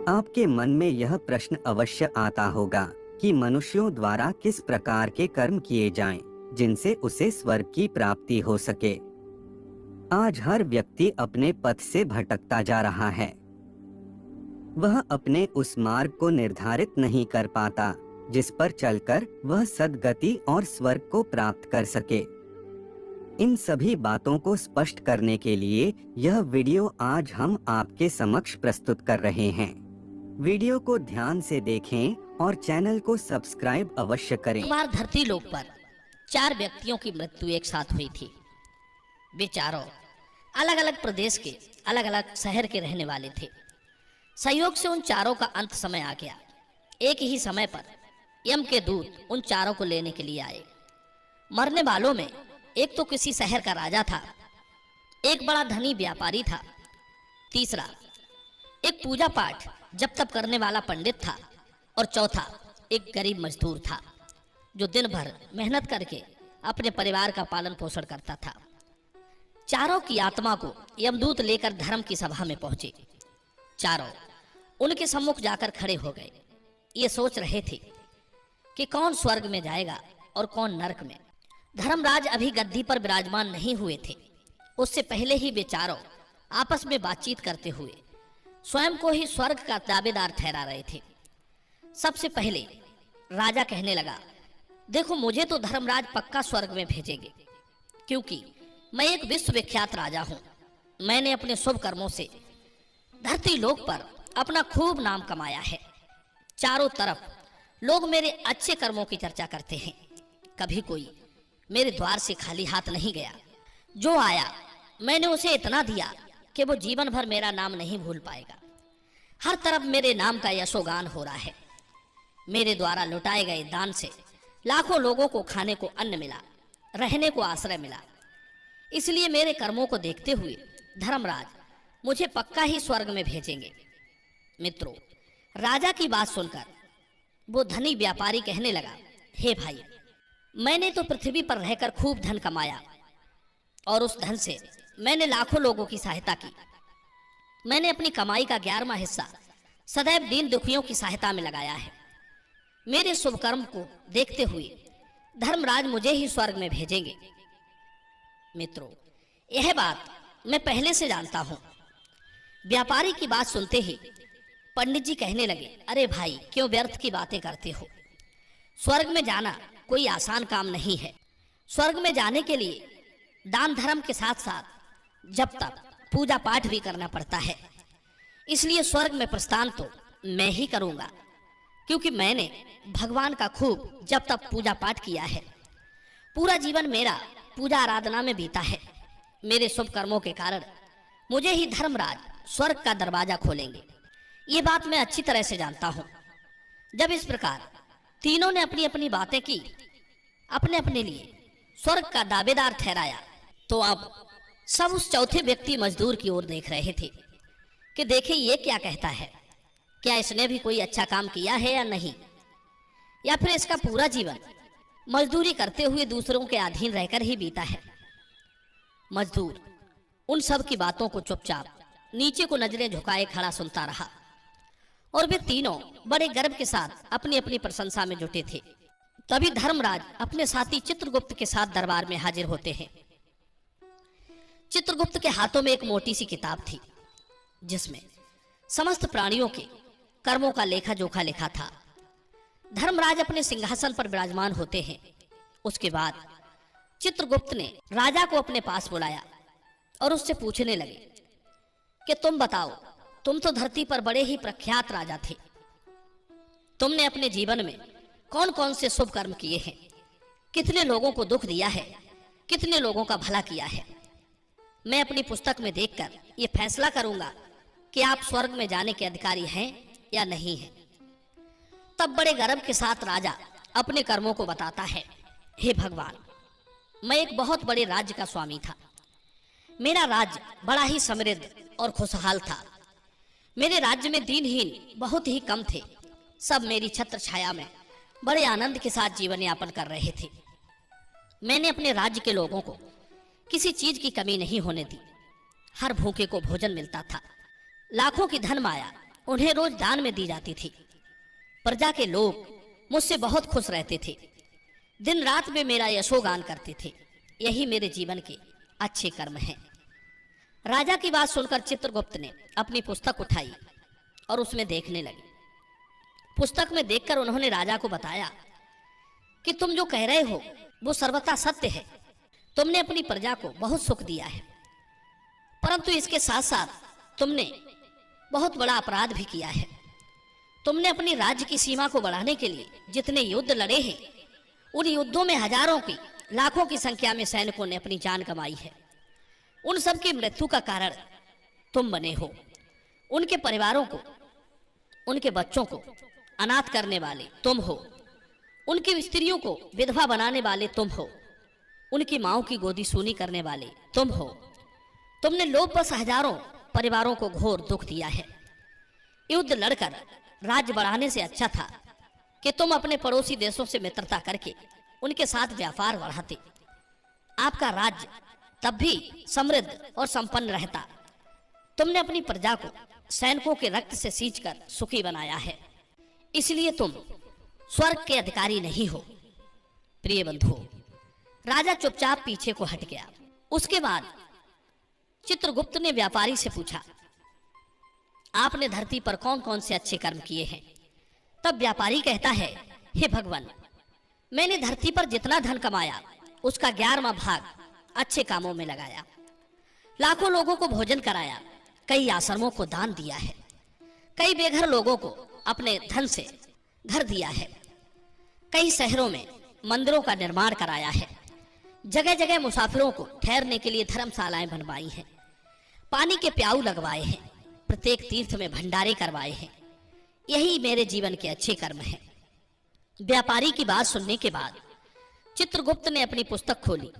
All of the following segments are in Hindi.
आपके मन में यह प्रश्न अवश्य आता होगा कि मनुष्यों द्वारा किस प्रकार के कर्म किए जाएं, जिनसे उसे स्वर्ग की प्राप्ति हो सके। आज हर व्यक्ति अपने पथ से भटकता जा रहा है। वह अपने उस मार्ग को निर्धारित नहीं कर पाता जिस पर चलकर वह सद्गति और स्वर्ग को प्राप्त कर सके। इन सभी बातों को स्पष्ट करने के लिए यह वीडियो आज हम आपके समक्ष प्रस्तुत कर रहे हैं। वीडियो को ध्यान से देखें और चैनल को सब्सक्राइब अवश्य करें। एक बार धरती लोक पर 4 व्यक्तियों की मृत्यु एक साथ हुई थी। वे चारों अलग अलग प्रदेश के अलग अलग शहर के रहने वाले थे। संयोग से उन चारों का अंत समय आ गया। एक ही समय पर यम के दूत उन चारों को लेने के लिए आए। मरने वालों में एक तो किसी शहर का राजा था, एक बड़ा धनी व्यापारी था, तीसरा एक पूजा पाठ जप तप करने वाला पंडित था और चौथा एक गरीब मजदूर था जो दिन भर मेहनत करके अपने परिवार का पालन पोषण करता था। चारों की आत्मा को यमदूत लेकर धर्म की सभा में पहुंचे। चारों उनके सम्मुख जाकर खड़े हो गए। ये सोच रहे थे कि कौन स्वर्ग में जाएगा और कौन नरक में। धर्मराज अभी गद्दी पर विराजमान नहीं हुए थे। उससे पहले ही वे चारों आपस में बातचीत करते हुए स्वयं को ही स्वर्ग का दावेदार ठहरा रहे थे। सबसे पहले राजा कहने लगा, देखो मुझे तो धर्मराज पक्का स्वर्ग में भेजेंगे, क्योंकि मैं एक विश्वविख्यात राजा हूं। मैंने अपने शुभ कर्मों से धरती लोक पर अपना खूब नाम कमाया है। चारों तरफ लोग मेरे अच्छे कर्मों की चर्चा करते हैं। कभी कोई मेरे द्वार से खाली हाथ नहीं गया। जो आया मैंने उसे इतना दिया कि वो जीवन भर मेरा नाम नहीं भूल पाएगा। हर तरफ मेरे नाम का यशोगान हो रहा है। मेरे द्वारा लुटाए गए दान से लाखों लोगों को खाने को अन्न मिला, रहने को आश्रय मिला। इसलिए मेरे कर्मों को देखते हुए धर्मराज मुझे पक्का ही स्वर्ग में भेजेंगे। मित्रों, राजा की बात सुनकर वो धनी व्यापारी कहने लगा, हे भाई, मैंने तो पृथ्वी पर रहकर खूब धन कमाया और उस धन से मैंने लाखों लोगों की सहायता की। मैंने अपनी कमाई का 11वां हिस्सा सदैव दीन दुखियों की सहायता में लगाया है। मेरे शुभ कर्म को देखते हुए धर्मराज मुझे ही स्वर्ग में भेजेंगे। मित्रों, यह बात मैं पहले से जानता हूं। व्यापारी की बात सुनते ही पंडित जी कहने लगे, अरे भाई, क्यों व्यर्थ की बातें करते हो। स्वर्ग में जाना कोई आसान काम नहीं है। स्वर्ग में जाने के लिए दान धर्म के साथ साथ जब तक पूजा पाठ भी करना पड़ता है। इसलिए स्वर्ग में प्रस्थान तो मैं ही करूंगा, क्योंकि मैंने भगवान का खूब जब तक पूजा पाठ किया है। पूरा जीवन मेरा पूजा आराधना में बीता है। मेरे शुभ कर्मों के कारण मुझे ही धर्मराज स्वर्ग का दरवाजा खोलेंगे। ये बात मैं अच्छी तरह से जानता हूं। जब इस प्रकार तीनों ने अपनी अपनी बातें की, अपने अपने लिए स्वर्ग का दावेदार ठहराया, तो अब सब उस चौथे व्यक्ति मजदूर की ओर देख रहे थे कि देखे ये क्या कहता है। क्या इसने भी कोई अच्छा काम किया है या नहीं, या फिर इसका पूरा जीवन मजदूरी करते हुए दूसरों के अधीन रहकर ही बीता है। मजदूर उन सब की बातों को चुपचाप नीचे को नजरें झुकाए खड़ा सुनता रहा और वे तीनों बड़े गर्व के साथ अपनी अपनी प्रशंसा में जुटे थे। तभी धर्मराज अपने साथी चित्रगुप्त के साथ दरबार में हाजिर होते हैं। चित्रगुप्त के हाथों में एक मोटी सी किताब थी, जिसमें समस्त प्राणियों के कर्मों का लेखा जोखा लिखा था। धर्मराज अपने सिंहासन पर विराजमान होते हैं। उसके बाद चित्रगुप्त ने राजा को अपने पास बुलाया और उससे पूछने लगे कि तुम बताओ, तुम तो धरती पर बड़े ही प्रख्यात राजा थे। तुमने अपने जीवन में कौन कौन से शुभ कर्म किए हैं, कितने लोगों को दुख दिया है, कितने लोगों का भला किया है। मैं अपनी पुस्तक में देखकर यह फैसला करूंगा कि आप स्वर्ग में जाने के अधिकारी हैं या नहीं हैं। तब बड़े गर्व के साथ राजा अपने कर्मों को बताता है, हे भगवान, मैं एक बहुत बड़े राज्य का स्वामी था। मेरा राज्य बड़ा ही समृद्ध और खुशहाल था। मेरे राज्य में दीनहीन बहुत ही कम थे। सब मेरी छत्र छाया में बड़े आनंद के साथ जीवन यापन कर रहे थे। मैंने अपने राज्य के लोगों को किसी चीज की कमी नहीं होने दी। हर भूखे को भोजन मिलता था। लाखों की धन माया उन्हें रोज दान में दी जाती थी। प्रजा के लोग मुझसे बहुत खुश रहते थे, दिन रात में मेरा यशोगान करते थे। यही मेरे जीवन के अच्छे कर्म हैं। राजा की बात सुनकर चित्रगुप्त ने अपनी पुस्तक उठाई और उसमें देखने लगे। पुस्तक में देखकर उन्होंने राजा को बताया कि तुम जो कह रहे हो वो सर्वथा सत्य है। तुमने अपनी प्रजा को बहुत सुख दिया है, परंतु इसके साथ साथ तुमने बहुत बड़ा अपराध भी किया है। तुमने अपनी राज्य की सीमा को बढ़ाने के लिए जितने युद्ध लड़े हैं, उन युद्धों में हजारों की लाखों की संख्या में सैनिकों ने अपनी जान गंवाई है। उन सब की मृत्यु का कारण तुम बने हो। उनके परिवारों को, उनके बच्चों को अनाथ करने वाले तुम हो। उनकी स्त्रियों को विधवा बनाने वाले तुम हो। उनकी माओ की गोदी सूनी करने वाले तुम हो। तुमने लोभवश हजारों परिवारों को घोर दुख दिया है। युद्ध लड़कर राज्य बढ़ाने से अच्छा था कि तुम अपने पड़ोसी देशों से मित्रता करके उनके साथ व्यापार बढ़ाते। आपका राज्य तब भी समृद्ध और संपन्न रहता। तुमने अपनी प्रजा को सैनिकों के रक्त से सींचकर सुखी बनाया है, इसलिए तुम स्वर्ग के अधिकारी नहीं हो। प्रिय बंधुओं, राजा चुपचाप पीछे को हट गया। उसके बाद चित्रगुप्त ने व्यापारी से पूछा, आपने धरती पर कौन कौन से अच्छे कर्म किए हैं? तब व्यापारी कहता है, हे भगवान, मैंने धरती पर जितना धन कमाया उसका 11वां भाग अच्छे कामों में लगाया। लाखों लोगों को भोजन कराया, कई आश्रमों को दान दिया है, कई बेघर लोगों को अपने धन से घर दिया है, कई शहरों में मंदिरों का निर्माण कराया है, जगह जगह मुसाफिरों को ठहरने के लिए धर्मशालाएं बनवाई हैं, पानी के प्याऊ लगवाए हैं, प्रत्येक तीर्थ में भंडारे करवाए हैं। यही मेरे जीवन के अच्छे कर्म हैं। व्यापारी की बात सुनने के बाद चित्रगुप्त ने अपनी पुस्तक खोली,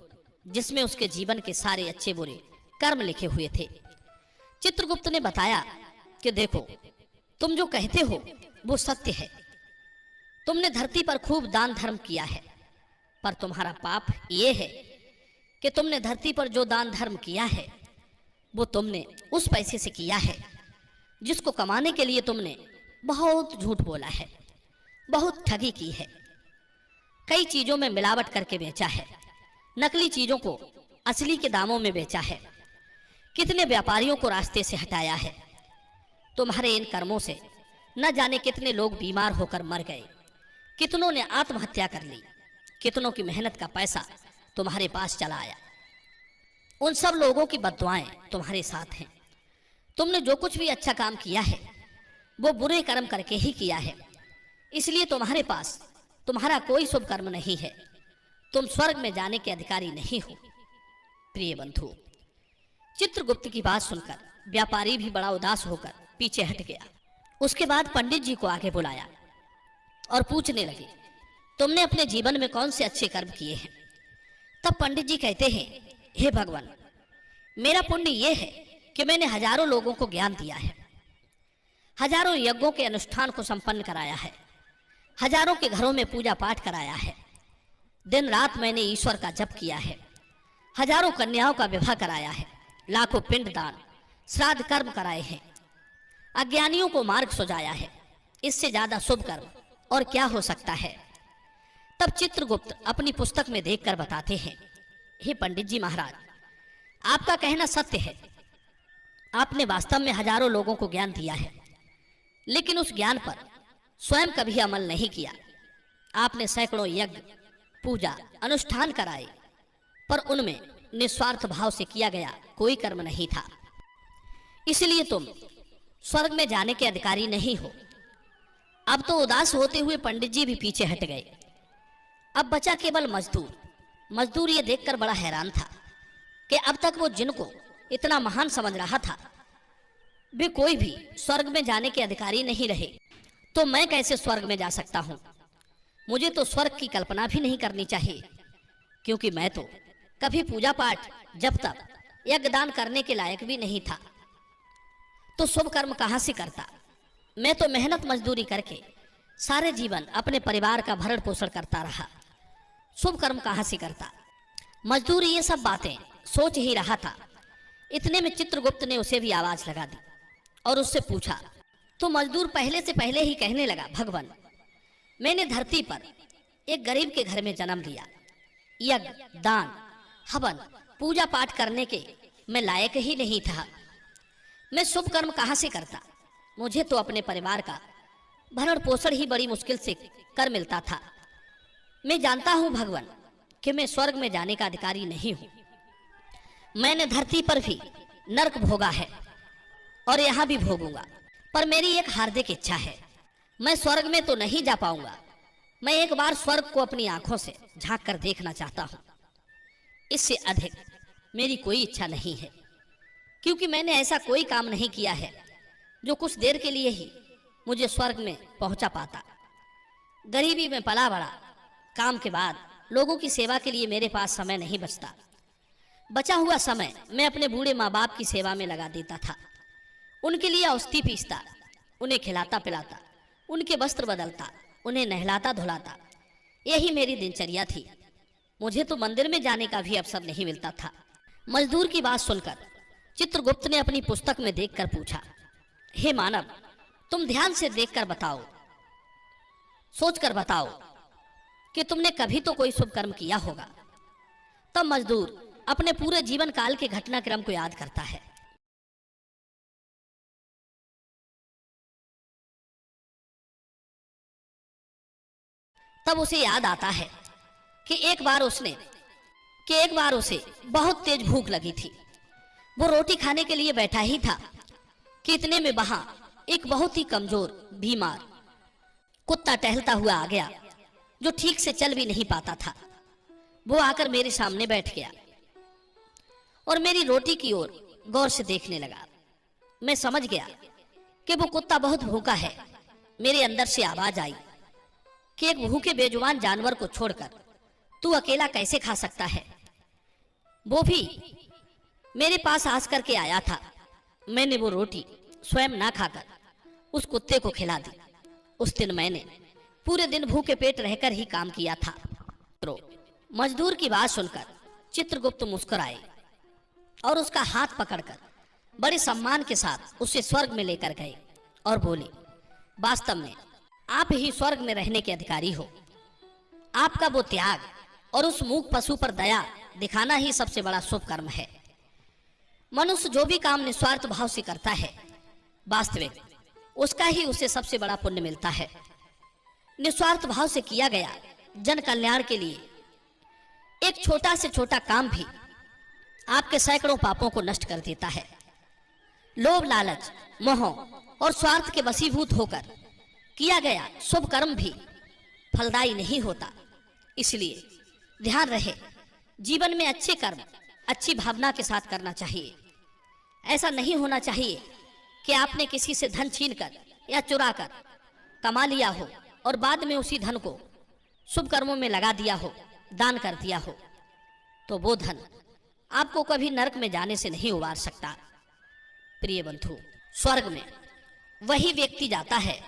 जिसमें उसके जीवन के सारे अच्छे बुरे कर्म लिखे हुए थे। चित्रगुप्त ने बताया कि देखो, तुम जो कहते हो वो सत्य है। तुमने धरती पर खूब दान धर्म किया है, पर तुम्हारा पाप ये है कि तुमने धरती पर जो दान धर्म किया है वो तुमने उस पैसे से किया है जिसको कमाने के लिए तुमने बहुत झूठ बोला है, बहुत ठगी की है, कई चीजों में मिलावट करके बेचा है, नकली चीजों को असली के दामों में बेचा है, कितने व्यापारियों को रास्ते से हटाया है। तुम्हारे इन कर्मों से न जाने कितने लोग बीमार होकर मर गए, कितनों ने आत्महत्या कर ली, कितनों की मेहनत का पैसा तुम्हारे पास चला आया। उन सब लोगों की बद्दुआएं तुम्हारे साथ हैं। तुमने जो कुछ भी अच्छा काम किया है वो बुरे कर्म करके ही किया है, इसलिए तुम्हारे पास तुम्हारा कोई शुभ कर्म नहीं है। तुम स्वर्ग में जाने के अधिकारी नहीं हो। प्रिय बंधु, चित्रगुप्त की बात सुनकर व्यापारी भी बड़ा उदास होकर पीछे हट गया। उसके बाद पंडित जी को आगे बुलाया और पूछने लगे, तुमने अपने जीवन में कौन से अच्छे कर्म किए हैं? तब पंडित जी कहते हैं, हे भगवान, मेरा पुण्य यह है कि मैंने हजारों लोगों को ज्ञान दिया है, हजारों यज्ञों के अनुष्ठान को संपन्न कराया है, हजारों के घरों में पूजा पाठ कराया है, दिन रात मैंने ईश्वर का जप किया है, हजारों कन्याओं का विवाह कराया है, लाखों पिंड दान श्राद्ध कर्म कराए हैं, अज्ञानियों को मार्ग सुझाया है। इससे ज्यादा शुभ कर्म और क्या हो सकता है? तब चित्रगुप्त अपनी पुस्तक में देखकर बताते हैं, हे पंडित जी महाराज, आपका कहना सत्य है। आपने वास्तव में हजारों लोगों को ज्ञान दिया है, लेकिन उस ज्ञान पर स्वयं कभी अमल नहीं किया। आपने सैकड़ों यज्ञ पूजा अनुष्ठान कराए, पर उनमें निस्वार्थ भाव से किया गया कोई कर्म नहीं था। इसलिए तुम स्वर्ग में जाने के अधिकारी नहीं हो। अब तो उदास होते हुए पंडित जी भी पीछे हट गए। अब बचा केवल मजदूर। मजदूर ये देखकर बड़ा हैरान था कि अब तक वो जिनको इतना महान समझ रहा था, वे कोई भी स्वर्ग में जाने के अधिकारी नहीं रहे। तो मैं कैसे स्वर्ग में जा सकता हूं? मुझे तो स्वर्ग की कल्पना भी नहीं करनी चाहिए, क्योंकि मैं तो कभी पूजा पाठ जब तक यज्ञ दान करने के लायक भी नहीं था। तो शुभ कर्म कहां से करता? मैं तो मेहनत मजदूरी करके सारे जीवन अपने परिवार का भरण पोषण करता रहा। शुभ कर्म कहां से करता? मजदूरी ये सब बातें सोच ही रहा था। इतने में चित्रगुप्त ने उसे भी आवाज लगा दी और उससे पूछा, तो मजदूर पहले से पहले ही कहने लगा, भगवान, मैंने धरती पर एक गरीब के घर में जन्म लिया। यज्ञ, दान, हवन, पूजा पाठ करने के मैं लायक ही नहीं था। मैं शुभ कर्म कहाँ से करता? मुझे तो अपने परिवार का भरण पोषण ही बड़ी मुश्किल से कर मिलता था। मैं जानता हूं भगवान कि मैं स्वर्ग में जाने का अधिकारी नहीं हूं। मैंने धरती पर भी नरक भोगा है और यहां भी भोगूंगा, पर मेरी एक हार्दिक इच्छा है। मैं स्वर्ग में तो नहीं जा पाऊंगा। मैं एक बार स्वर्ग को अपनी आंखों से झांक कर देखना चाहता हूं। इससे अधिक मेरी कोई इच्छा नहीं है, क्योंकि मैंने ऐसा कोई काम नहीं किया है जो कुछ देर के लिए ही मुझे स्वर्ग में पहुंचा पाता। गरीबी में पला बड़ा, काम के बाद लोगों की सेवा के लिए मेरे पास समय नहीं बचता। बचा हुआ समय मैं अपने बूढ़े माँ बाप की सेवा में लगा देता था। उनके लिए औषधि पीसता, उन्हें खिलाता पिलाता, उनके वस्त्र बदलता, उन्हें नहलाता धुलाता। यही मेरी दिनचर्या थी। मुझे तो मंदिर में जाने का भी अवसर नहीं मिलता था। मजदूर की बात सुनकर चित्रगुप्त ने अपनी पुस्तक में देखकर पूछा, हे मानव, तुम ध्यान से देखकर बताओ, सोचकर बताओ कि तुमने कभी तो कोई शुभ कर्म किया होगा। तब मजदूर अपने पूरे जीवन काल के घटनाक्रम को याद करता है। तब उसे याद आता है कि एक बार उसे बहुत तेज भूख लगी थी। वो रोटी खाने के लिए बैठा ही था कि इतने में वहां एक बहुत ही कमजोर बीमार कुत्ता टहलता हुआ आ गया, जो ठीक से चल भी नहीं पाता था। वो आकर मेरे सामने बैठ गया और मेरी रोटी की ओर गौर से देखने लगा। मैं समझ गया कि वो कुत्ता बहुत भूखा है। मेरे अंदर से आवाज आई कि एक भूखे बेजुबान जानवर को छोड़कर तू अकेला कैसे खा सकता है? वो भी मेरे पास आस करके आया था। मैंने वो रोटी स्वयं ना खाकर उस कुत्ते को खिला दी। उस दिन मैंने पूरे दिन भूखे पेट रहकर ही काम किया था। मजदूर की बात सुनकर चित्रगुप्त मुस्कुराए और उसका हाथ पकड़कर बड़े सम्मान के साथ उसे स्वर्ग में लेकर गए और बोले, वास्तव में आप ही स्वर्ग में रहने के अधिकारी हो। आपका वो त्याग और उस मूक पशु पर दया दिखाना ही सबसे बड़ा शुभ कर्म है। मनुष्य जो भी काम निस्वार्थ भाव से करता है, वास्तविक उसका ही उसे सबसे बड़ा पुण्य मिलता है। निस्वार्थ भाव से किया गया जन कल्याण के लिए एक छोटा से छोटा काम भी आपके सैकड़ों पापों को नष्ट कर देता है। लोभ, लालच, मोह और स्वार्थ के वशीभूत होकर किया गया शुभ कर्म भी फलदायी नहीं होता। इसलिए ध्यान रहे, जीवन में अच्छे कर्म अच्छी भावना के साथ करना चाहिए। ऐसा नहीं होना चाहिए कि आपने किसी से धन छीनकर या चुराकर कमा लिया हो और बाद में उसी धन को शुभ कर्मों में लगा दिया हो, दान कर दिया हो, तो वो धन आपको कभी नरक में जाने से नहीं उबार सकता। प्रिय बंधु, स्वर्ग में वही व्यक्ति जाता है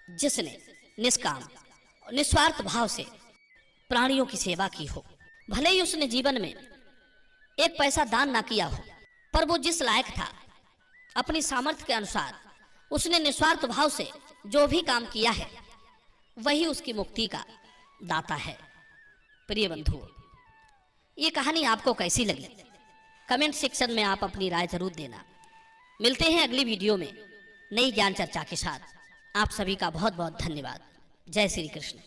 जिसने निष्काम निस्वार्थ भाव से प्राणियों की सेवा की हो। भले ही उसने जीवन में एक पैसा दान ना किया हो, पर वो जिस लायक था, अपनी सामर्थ्य के अनुसार उसने निस्वार्थ भाव से जो भी काम किया है, वही उसकी मुक्ति का दाता है। प्रिय बंधुओं, ये कहानी आपको कैसी लगी? कमेंट सेक्शन में आप अपनी राय जरूर देना। मिलते हैं अगली वीडियो में नई ज्ञान चर्चा के साथ। आप सभी का बहुत बहुत धन्यवाद। जय श्री कृष्ण।